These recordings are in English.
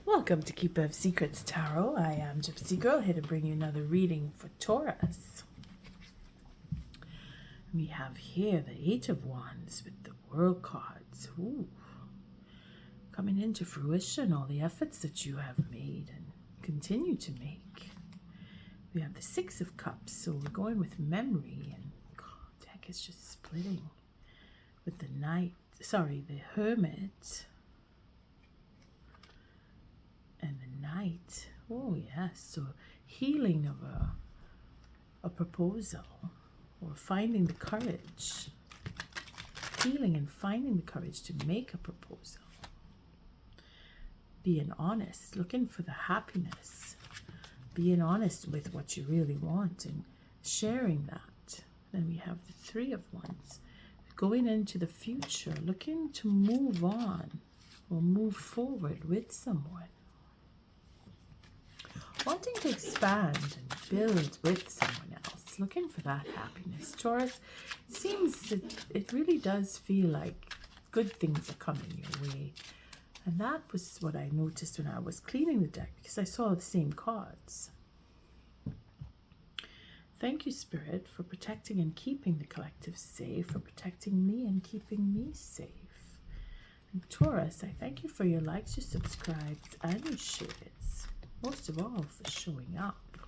Welcome to Keeper of Secrets Tarot. I am Gypsy Girl, here to bring you another reading for Taurus. We have here the Eight of Wands with the World cards. Ooh. Coming into fruition, all the efforts that you have made and continue to make. We have the Six of Cups, so we're going with memory, and the deck is just splitting with the the Hermit. And the Knight. Oh yes, so healing of a proposal, or finding the courage, healing and finding the courage to make a proposal. Being honest, looking for the happiness, being honest with what you really want and sharing that. Then we have the Three of Wands, going into the future, looking to move on or move forward with someone. Wanting to expand and build with someone else, looking for that happiness. Taurus, it seems that it really does feel like good things are coming your way. And that was what I noticed when I was cleaning the deck, because I saw the same cards. Thank you, Spirit, for protecting and keeping the collective safe, for protecting me and keeping me safe. And Taurus, I thank you for your likes, your subscribes, and your shares. Most of all, for showing up.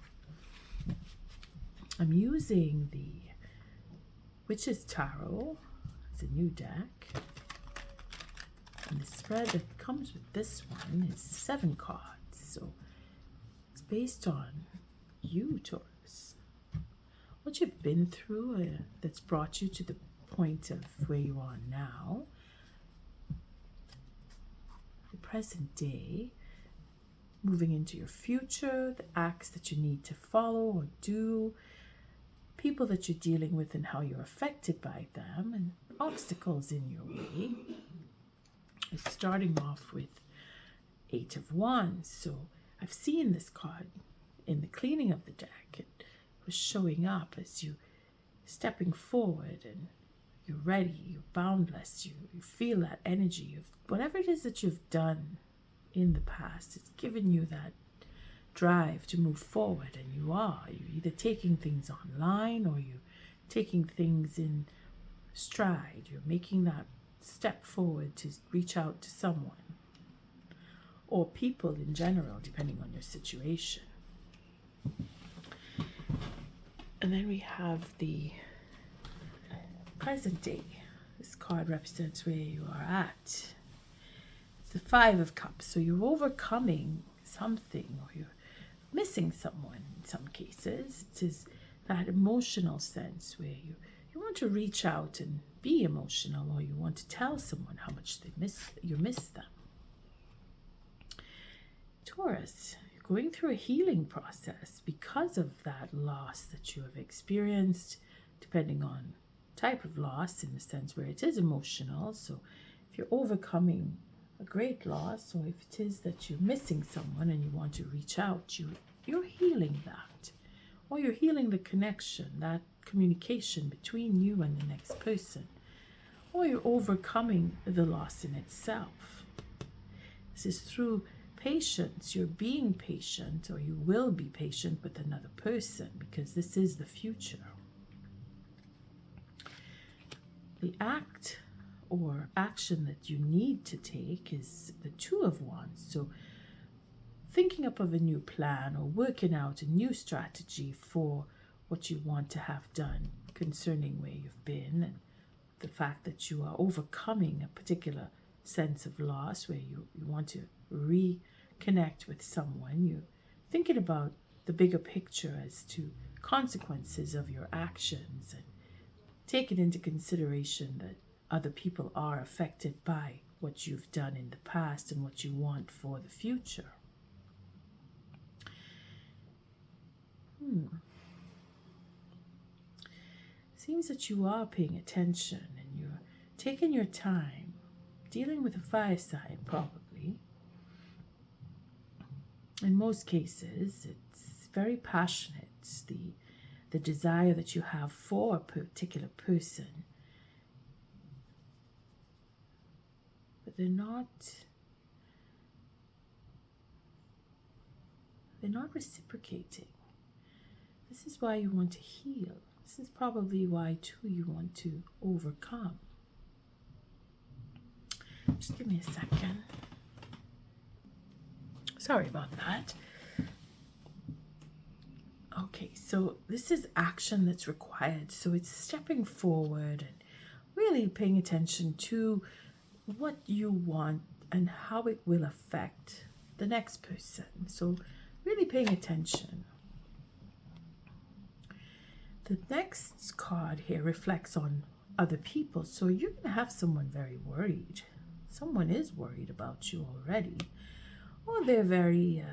I'm using the WitchesTarot. It's a new deck. And the spread that comes with this one is 7 cards. So it's based on you, Taurus. What you've been through that's brought you to the point of where you are now. The present day. Moving into your future, the acts that you need to follow or do, people that you're dealing with and how you're affected by them, and obstacles in your way. We're starting off with Eight of Wands. So I've seen this card in the cleaning of the deck. It was showing up as you stepping forward and you're ready, you're boundless, you feel that energy of whatever it is that you've done in the past. It's given you that drive to move forward, and you're either taking things online or you're taking things in stride. You're making that step forward to reach out to someone or people in general, depending on your situation. And then we have the present day. This card represents where you are at. The Five of Cups, so you're overcoming something, or you're missing someone in some cases. It is that emotional sense where you want to reach out and be emotional, or you want to tell someone how much you miss them. Taurus, you're going through a healing process because of that loss that you have experienced, depending on type of loss, in the sense where it is emotional. So if you're overcoming a great loss, or if it is that you're missing someone and you want to reach out, you're healing that, or you're healing the connection, that communication between you and the next person, or you're overcoming the loss in itself. This is through patience. You're being patient, or you will be patient with another person, because this is the future. The act or action that you need to take is the Two of Wands. So thinking up of a new plan or working out a new strategy for what you want to have done concerning where you've been, and the fact that you are overcoming a particular sense of loss where you want to reconnect with someone. You're thinking about the bigger picture as to consequences of your actions, and taking into consideration that other people are affected by what you've done in the past and what you want for the future. Seems that you are paying attention and you're taking your time, dealing with a fire sign probably. In most cases, it's very passionate, the desire that you have for a particular person. But they're not They're not reciprocating. This is why you want to heal. This is probably why, too, you want to overcome. Just give me a second. Sorry about that. Okay, so this is action that's required. So it's stepping forward and really paying attention to what you want and how it will affect the next person. So really paying attention. The next card here reflects on other people. So you're going to have someone very worried. Someone is worried about you already. Or they're very...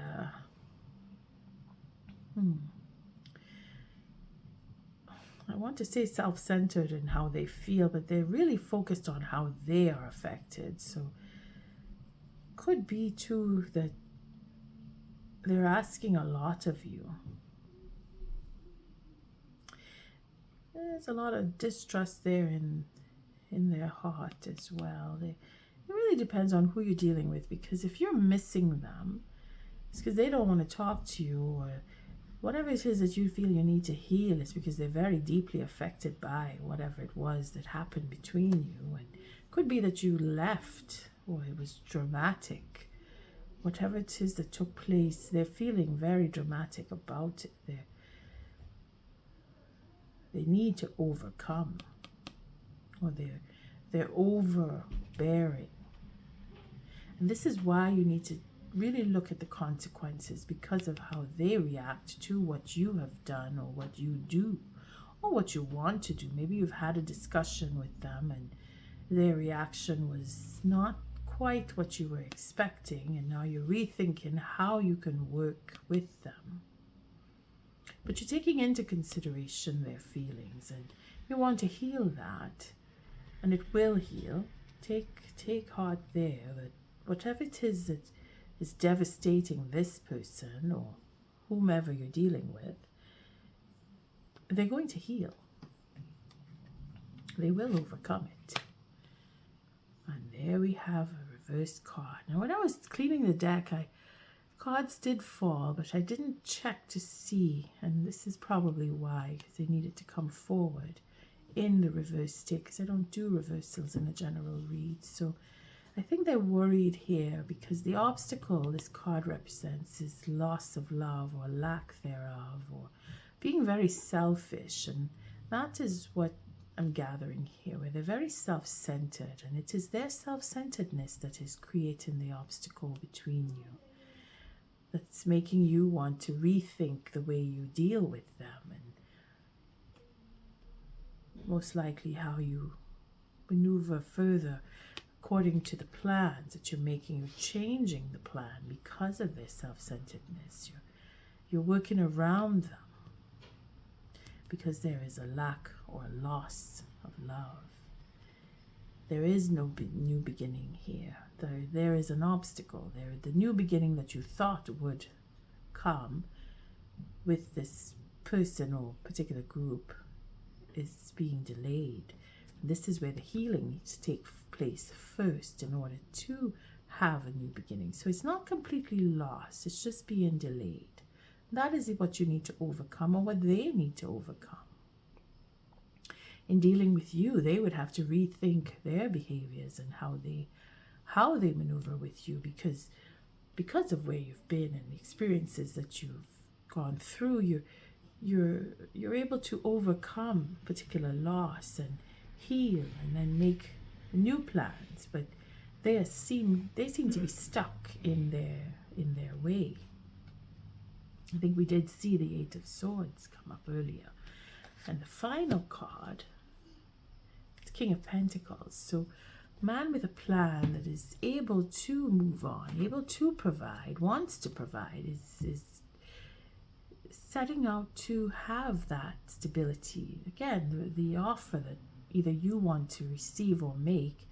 I want to say self-centered in how they feel, but they're really focused on how they are affected. So could be too that they're asking a lot of you. There's a lot of distrust there in their heart as well. It really depends on who you're dealing with, because if you're missing them, it's because they don't want to talk to you, or whatever it is that you feel you need to heal is because they're very deeply affected by whatever it was that happened between you. And it could be that you left, or it was dramatic. Whatever it is that took place, they're feeling very dramatic about it. They need to overcome, or they're overbearing. And this is why you need to really look at the consequences, because of how they react to what you have done, or what you do, or what you want to do. Maybe you've had a discussion with them and their reaction was not quite what you were expecting, and now you're rethinking how you can work with them. But you're taking into consideration their feelings, and you want to heal that, and it will heal. Take heart there that whatever it is that is devastating this person or whomever you're dealing with, they're going to heal. They will overcome it. And there we have a reverse card. Now, when I was cleaning the deck, cards did fall, but I didn't check to see, and this is probably why, because they needed to come forward in the reverse state, because I don't do reversals in a general read. So I think they're worried here because the obstacle this card represents is loss of love, or lack thereof, or being very selfish. And that is what I'm gathering here, where they're very self-centered, and it is their self-centeredness that is creating the obstacle between you, that's making you want to rethink the way you deal with them, and most likely how you maneuver further according to the plans that you're making. You're changing the plan because of their self-centeredness. You're working around them because there is a lack or a loss of love. There is no new beginning here. There is an obstacle. The new beginning that you thought would come with this person or particular group is being delayed. This is where the healing needs to take place first in order to have a new beginning. So it's not completely lost. It's just being delayed. That is what you need to overcome, or what they need to overcome. In dealing with you, they would have to rethink their behaviors and how they maneuver with you, because of where you've been and the experiences that you've gone through. You're able to overcome particular loss and heal, and then make new plans, but they seem to be stuck in their way. I think we did see the Eight of Swords come up earlier, and the final card, it's King of Pentacles. So man with a plan that is able to move on, able to provide, wants to provide, is setting out to have that stability. Again, the offer that either you want to receive or make,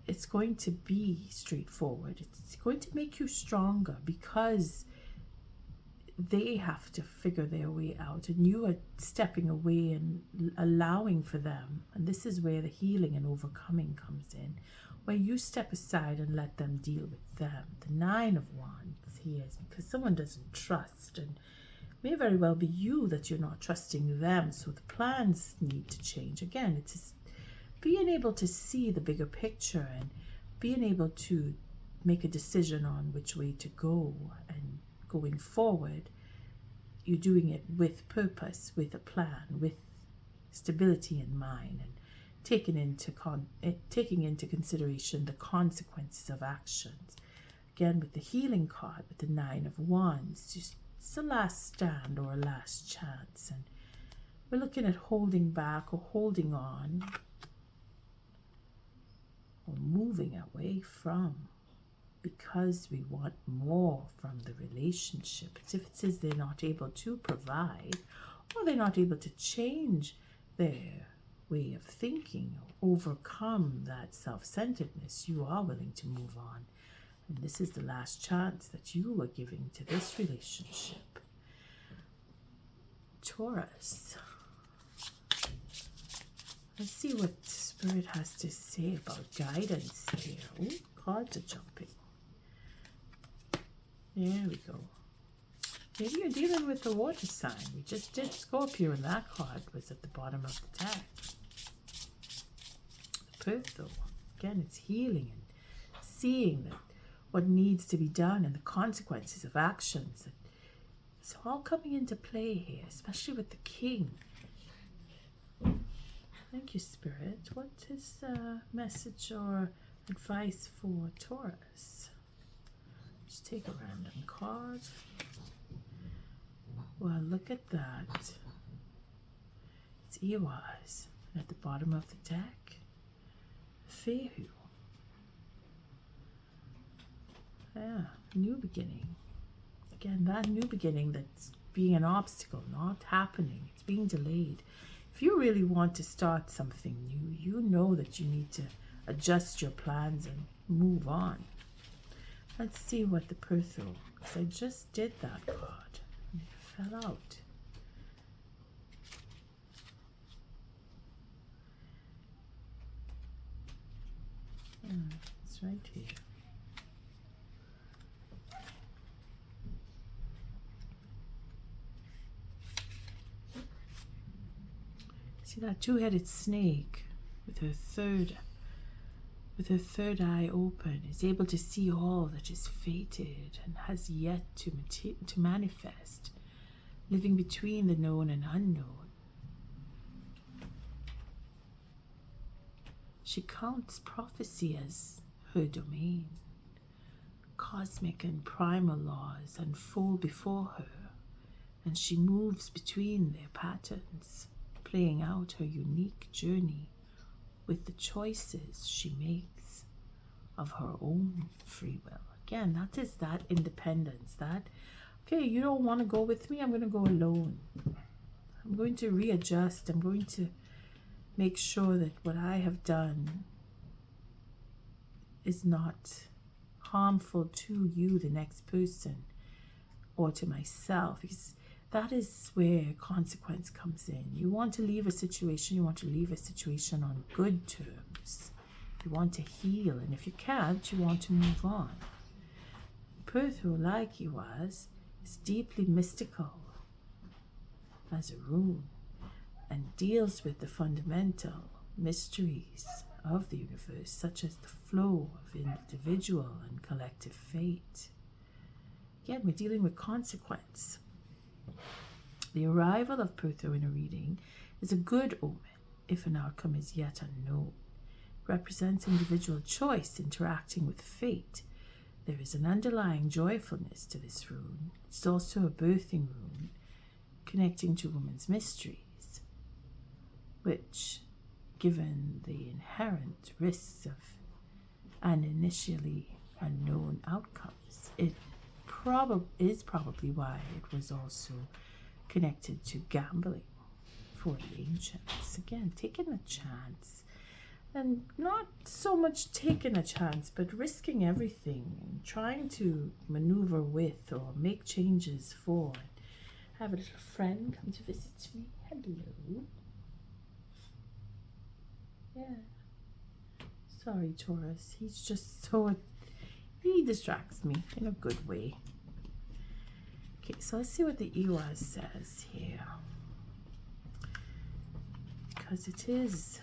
it's going to be straightforward. It's going to make you stronger, because they have to figure their way out, and you are stepping away and allowing for them. And this is where the healing and overcoming comes in, where you step aside and let them deal with them. The Nine of Wands is, because someone doesn't trust, and it may very well be you that you're not trusting them, so the plans need to change. Again, it's just being able to see the bigger picture and being able to make a decision on which way to go, and going forward, you're doing it with purpose, with a plan, with stability in mind, and taking into consideration the consequences of actions. Again, with the healing card, with the Nine of Wands, it's a last stand or a last chance, and we're looking at holding back or holding on or moving away from, because we want more from the relationship. It's if it says they're not able to provide, or they're not able to change their way of thinking or overcome that self-centeredness, you are willing to move on. And this is the last chance that you are giving to this relationship. Taurus. Let's see what Spirit has to say about guidance here. Oh, cards are jumping. There we go. Maybe you're dealing with the water sign. We just did Scorpio, and that card was at the bottom of the deck. The Perth, though. Again, it's healing and seeing that what needs to be done and the consequences of actions. It's all coming into play here, especially with the King. Thank you, Spirit. What is the message or advice for Taurus? Just take a random card. Well, look at that. It's Iwaz. And at the bottom of the deck, Fehu. Yeah, new beginning. Again, that new beginning that's being an obstacle, not happening. It's being delayed. If you really want to start something new, you know that you need to adjust your plans and move on. Let's see what the Pertho, because I just did that card and it fell out. It's right here. See that two-headed snake with her third eye open is able to see all that is fated and has yet to manifest, living between the known and unknown. She counts prophecy as her domain. Cosmic and primal laws unfold before her, and she moves between their patterns, playing out her unique journey with the choices she makes of her own free will. Again, that is that independence. That, okay, you don't want to go with me, I'm going to go alone. I'm going to readjust. I'm going to make sure that what I have done is not harmful to you, the next person, or to myself, because that is where consequence comes in. You want to leave a situation, on good terms. You want to heal, and if you can't, you want to move on. Pertho, like he was, is deeply mystical as a rune and deals with the fundamental mysteries of the universe, such as the flow of individual and collective fate. Again, we're dealing with consequence. The arrival of Pertho in a reading is a good omen if an outcome is yet unknown. It represents individual choice interacting with fate. There is an underlying joyfulness to this rune. It's also a birthing rune connecting to women's mysteries, which, given the inherent risks of an initially unknown outcomes, it is probably why it was also connected to gambling for the ancients. Again, taking a chance, and not so much taking a chance, but risking everything and trying to maneuver with or make changes for. I have a little friend come to visit me. Hello. Yeah. Sorry, Taurus. He's just so... He distracts me in a good way. Okay, so let's see what the Iwa says here. Because it is...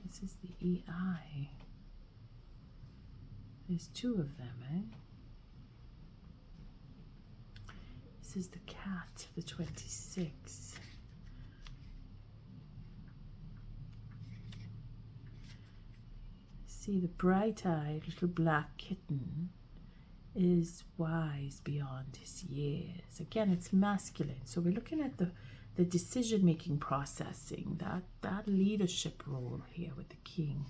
This is the EI. There's two of them, eh? This is the cat, the 26. See, the bright-eyed little black kitten is wise beyond his years. Again, it's masculine. So we're looking at the decision-making processing, that leadership role here with the King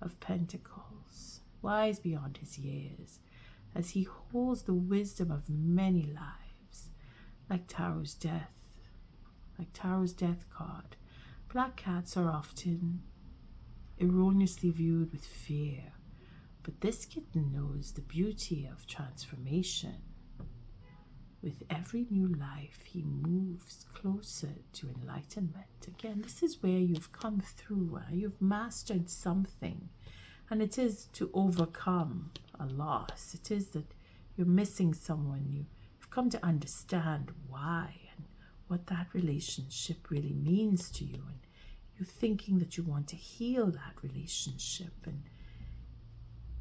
of Pentacles. Wise beyond his years, as he holds the wisdom of many lives, like Taurus Death, like Taurus Death card. Black cats are often erroneously viewed with fear, but this kitten knows the beauty of transformation. With every new life, he moves closer to enlightenment. Again, this is where you've come through, you've mastered something, and it is to overcome a loss. It is that you're missing someone. You've come to understand why and what that relationship really means to you, and you're thinking that you want to heal that relationship, and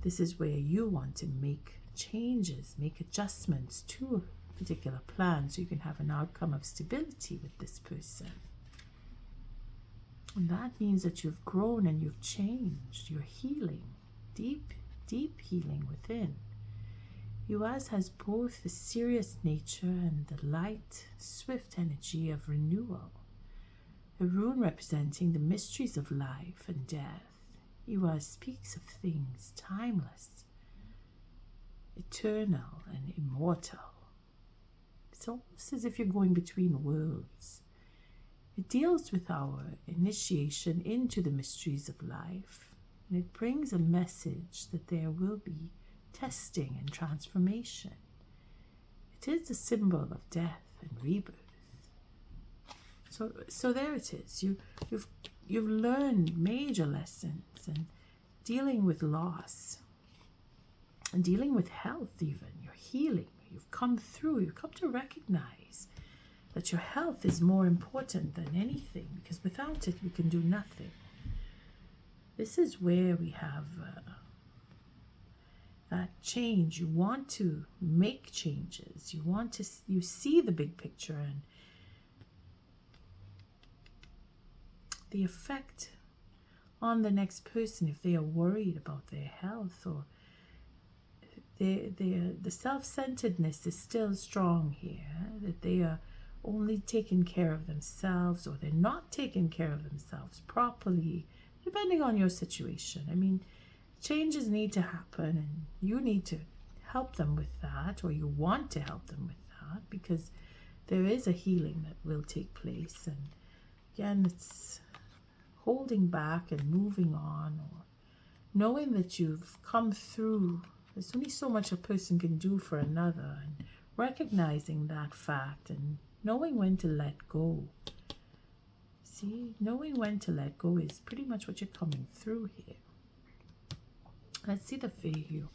this is where you want to make changes, make adjustments to a particular plan so you can have an outcome of stability with this person. And that means that you've grown and you've changed. You're healing, deep, deep healing within. Uaz has both the serious nature and the light, swift energy of renewal. A rune representing the mysteries of life and death. Uaz speaks of things timeless, eternal, and immortal. It's almost as if you're going between worlds. It deals with our initiation into the mysteries of life, and it brings a message that there will be testing and transformation. It is the symbol of death and rebirth. So there it is. You've learned major lessons, and dealing with loss and dealing with health even. You're healing. You've come through. You've come to recognize that your health is more important than anything, because without it we can do nothing. This is where we have that change. You want to make changes. You see the big picture and the effect on the next person if they are worried about their health, or the self-centeredness is still strong here, that they are only taking care of themselves, or they're not taking care of themselves properly, depending on your situation. I mean, changes need to happen, and you need to help them with that, or you want to help them with that, because there is a healing that will take place. And again, it's holding back and moving on, or knowing that you've come through. There's only so much a person can do for another, and recognizing that fact and knowing when to let go. See, knowing when to let go is pretty much what you're coming through here. Let's see the Fehu,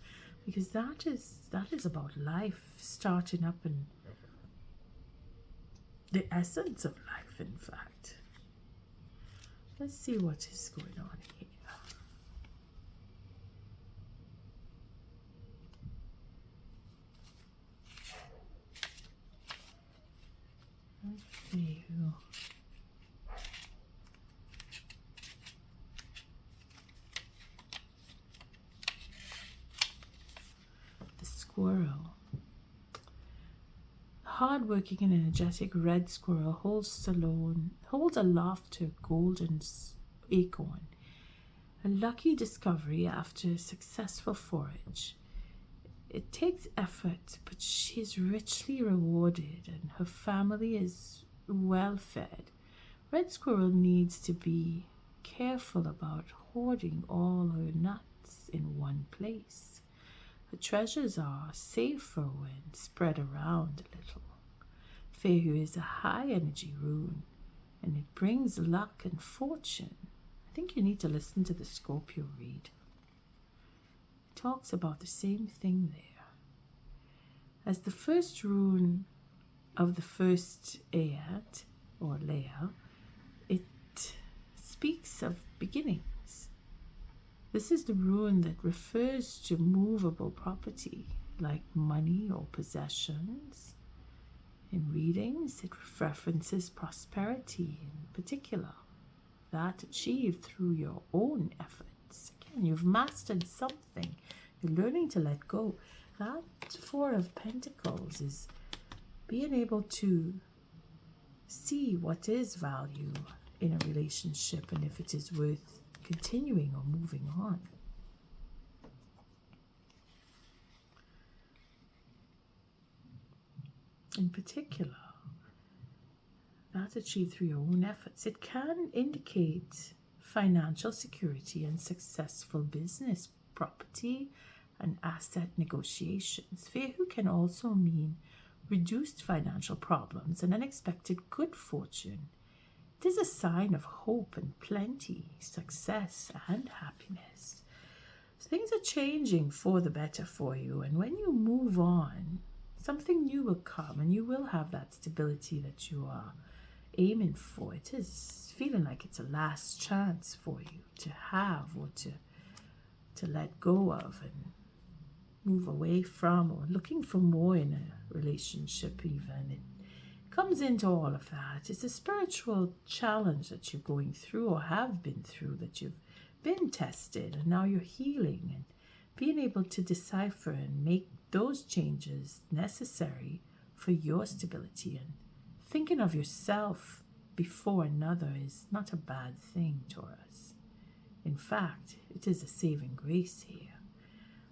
because that is about life starting up, and the essence of life, in fact. Let's see what is going on here. Fehu. The squirrel. Hard-working and energetic red squirrel holds aloft a golden acorn, a lucky discovery after a successful forage. It takes effort, but she is richly rewarded, and her family is well fed. Red squirrel needs to be careful about hoarding all her nuts in one place. Her treasures are safer when spread around a little. Fehu is a high energy rune, and it brings luck and fortune. I think you need to listen to the Scorpio read talks about the same thing there. As the first rune of the first ayat or layer, it speaks of beginnings. This is the rune that refers to movable property like money or possessions. In readings, it references prosperity in particular, that achieved through your own efforts. Again, you've mastered something. You're learning to let go. That Four of Pentacles is being able to see what is value in a relationship and if it is worth continuing or moving on. In particular, that achieved through your own efforts. It can indicate financial security and successful business, property, and asset negotiations. Fehu can also mean reduced financial problems and unexpected good fortune. It is a sign of hope and plenty, success and happiness. Things are changing for the better for you, and when you move on, something new will come and you will have that stability that you are aiming for. It is feeling like it's a last chance for you to have or to let go of and move away from, or looking for more in a relationship even. It comes into all of that. It's a spiritual challenge that you're going through or have been through, that you've been tested and now you're healing and being able to decipher and make those changes necessary for your stability. And thinking of yourself before another is not a bad thing, Taurus. In fact, it is a saving grace here.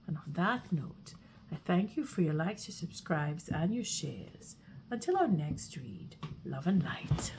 And on that note, I thank you for your likes, your subscribes, and your shares. Until our next read, love and light.